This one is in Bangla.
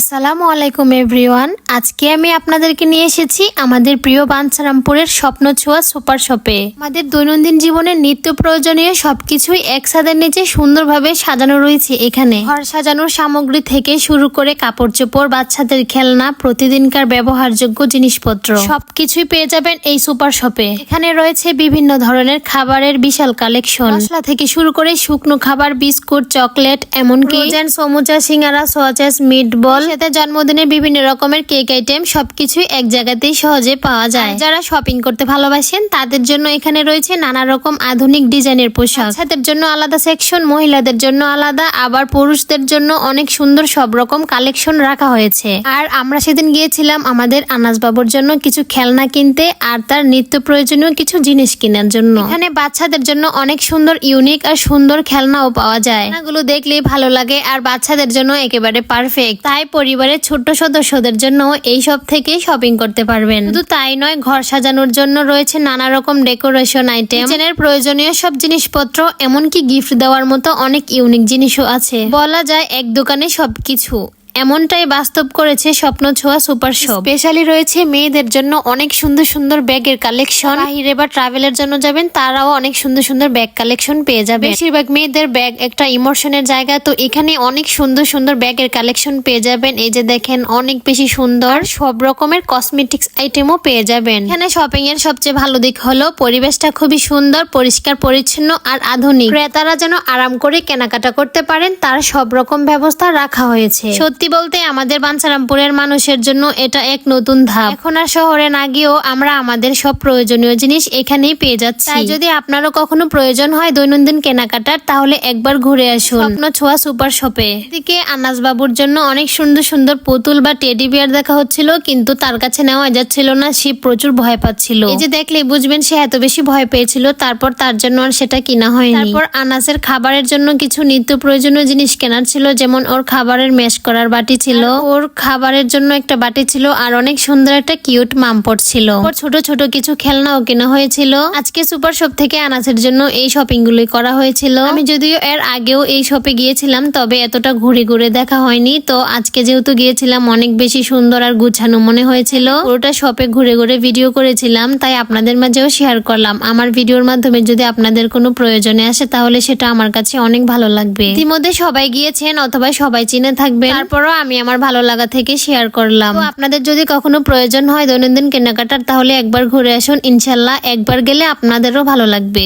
আসসালামু আলাইকুম এভরিওয়ান। আজকে আমি আপনাদেরকে নিয়ে এসেছি আমাদের প্রিয় বাঞ্ছারামপুরের স্বপ্ন ছোঁয়া সুপার শপে। আমাদের দৈনন্দিন জীবনের নিত্য প্রয়োজনীয় সবকিছুই এক ছাদের নিচে সুন্দরভাবে সাজানো রয়েছে। এখানে ঘর সাজানোর সামগ্রী থেকে শুরু করে কাপড় চোপড়, বাচ্চাদের খেলনা, প্রতিদিনকার ব্যবহারযোগ্য জিনিসপত্র সবকিছুই পেয়ে যাবেন এই সুপার শপে। এখানে রয়েছে বিভিন্ন ধরনের খাবারের বিশাল কালেকশন, মশলা থেকে শুরু করে শুকনো খাবার, বিস্কুট, চকলেট, এমনকি সমুচা, সিঙ্গারা, সসেস, মিট বল, সাথে জন্মদিনের বিভিন্ন রকমের কেক আইটেম সবকিছুই এক জায়গাতেই সহজে পাওয়া যায়। যারা শপিং করতে ভালোবাসেন তাদের জন্য এখানে রয়েছে নানা রকম আধুনিক ডিজাইনের পোশাক, বাচ্চাদের জন্য আলাদা সেকশন, মহিলাদের জন্য আলাদা, আবার পুরুষদের জন্য অনেক সুন্দর সব রকম কালেকশন রাখা হয়েছে। আর আমরা সেদিন গিয়েছিলাম আমাদের আনাস বাবুর জন্য কিছু খেলনা কিনতে আর তার নিত্য প্রয়োজনীয় কিছু জিনিস কেনার জন্য। এখানে বাচ্চাদের জন্য অনেক সুন্দর ইউনিক আর সুন্দর খেলনাও পাওয়া যায়। খেলনাগুলো দেখলেই ভালো লাগে আর বাচ্চাদের জন্য একেবারে পারফেক্ট। তাই পরিবারের ছোট্ট সদস্যদের জন্য এই সব থেকে শপিং করতে পারবেন। শুধু তাই নয়, ঘর সাজানোর জন্য রয়েছে নানা রকম ডেকোরেশন আইটেম, কিচেনের প্রয়োজনীয় সব জিনিসপত্র, এমনকি গিফট দেওয়ার মতো অনেক ইউনিক জিনিসও আছে। বলা যায় এক দোকানে সবকিছু। এমনটাই বাস্তব করেছে স্বপ্ন ছোঁয়া সুপার শপ। স্পেশালি রয়েছে মেয়েদের জন্য অনেক সুন্দর সুন্দর ব্যাগের কালেকশন। বাহিরে বা ট্রাভেলের জন্য যাবেন তারাও অনেক সুন্দর সুন্দর ব্যাগ কালেকশন পেয়ে যাবে। বেশিরভাগ মেয়েদের ব্যাগ একটা ইমোশনের জায়গা, তো এখানে অনেক সুন্দর সুন্দর ব্যাগের কালেকশন পেয়ে যাবেন। এই যে দেখেন, অনেক বেশি সুন্দর, সব রকমের কসমেটিক্স আইটেমও পেয়ে যাবেন। এখানে শপিং এর সবচেয়ে ভালো দিক হলো পরিবেশটা খুবই সুন্দর, পরিষ্কার পরিচ্ছন্ন আর আধুনিক। ক্রেতারা যেন আরাম করে কেনাকাটা করতে পারেন তার সব রকম ব্যবস্থা রাখা হয়েছে। সত্যি বলতে আমাদের বাঞ্ছারামপুরের মানুষের জন্য এটা এক নতুন ধাপ। এখন আর শহরে না গিয়েও আমরা আমাদের সব প্রয়োজনীয় জিনিস এখানেই পেয়ে যাচ্ছি। তাই যদি আপনারও কখনো প্রয়োজন হয় দৈনন্দিন কেনাকাটার, তাহলে একবার ঘুরে আসুন স্বপ্ন ছোঁয়া সুপার শপে। এদিকে আনাস বাবুর জন্য অনেক সুন্দর সুন্দর পুতুল বা টেডি বিয়ার দেখা হচ্ছিল, কিন্তু তার কাছে নেওয়া যাচ্ছিল না, সে প্রচুর ভয় পাচ্ছিল। এই যে দেখলেই বুঝবেন সে এত বেশি ভয় পেয়েছিল। তারপর তার জন্য আর সেটা কিনা হয়নি। তারপর আনাসের খাবারের জন্য কিছু নিত্য প্রয়োজনীয় জিনিস কেনার ছিল, যেমন ওর খাবারের ম্যাশ করার বাটি ছিল, ওর খাবারের জন্য একটা বাটি ছিল, আর অনেক সুন্দর একটা কিউট মামপট ছিল। ছোট ছোট কিছু খেলনাও কেনা হয়েছিল। আজকে সুপার শপ থেকে আনাসের জন্য এই শপিং গুলোই করা হয়েছিল। আমি যদিও এর আগেও এই শপে গিয়েছিলাম, তবে এতটা ঘুরে ঘুরে দেখা হয়নি। তো আজকে যেহেতু গিয়েছিলাম, অনেক বেশি সুন্দর আর গুছানো মনে হয়েছিল। পুরোটা শপে ঘুরে ঘুরে ভিডিও করেছিলাম, তাই আপনাদের মাঝেও শেয়ার করলাম। আমার ভিডিওর মাধ্যমে যদি আপনাদের কোনো প্রয়োজনে আসে তাহলে সেটা আমার কাছে অনেক ভালো লাগবে। ইতিমধ্যে সবাই গিয়েছেন অথবা সবাই চিনে থাকবেন, তারপরও আমি আমার ভালো লাগা থেকে শেয়ার করলাম। তো আপনাদের যদি কখনো প্রয়োজন হয় দৈনন্দিন কেনাকাটার, তাহলে একবার ঘুরে আসুন, ইনশাল্লাহ একবার গেলে আপনাদেরও ভালো লাগবে।